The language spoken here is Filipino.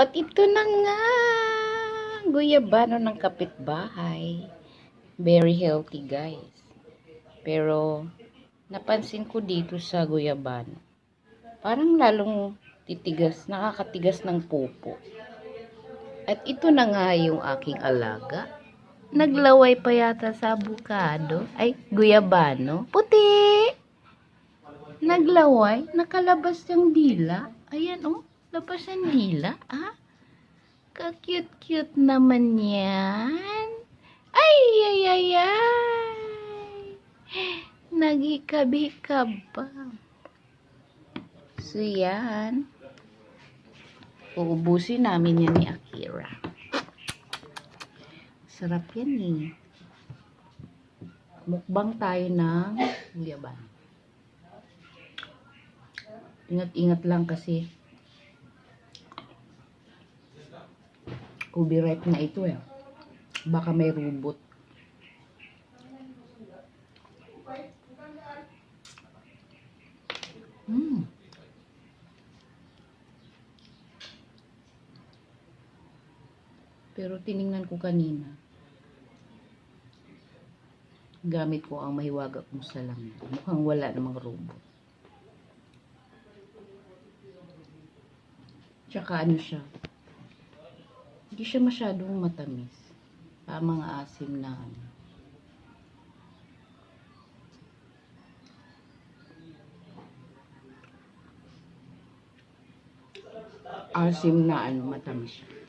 at ito na nga. Guyabano ng kapitbahay. Very healthy, guys. Pero, napansin ko dito sa guyabano, parang lalong titigas, nakakatigas ng pupo. At ito na nga yung aking alaga. Naglaway pa yata sa avocado. Ay, guyabano. Puti! Naglaway. Nakalabas yung dila. Ayan, oh. Labas ang dila, ah. Ka-cute-cute naman yan. Ay, ay, ay, ay. Nagikab-hikab pa. So, yan. Uubusin namin yan ni Akira. Sarap yan eh. Mukbang tayo ng guyabano. Ingat-ingat lang kasi copyright na ito eh. Baka may robot. Pero tiningnan ko kanina. Gamit ko ang mahiwaga kong salamin. Mukhang wala namang robot. Tsaka ano siya. Hindi siya masyadong matamis. Mga asim na ano. Asim na ano, matamis siya.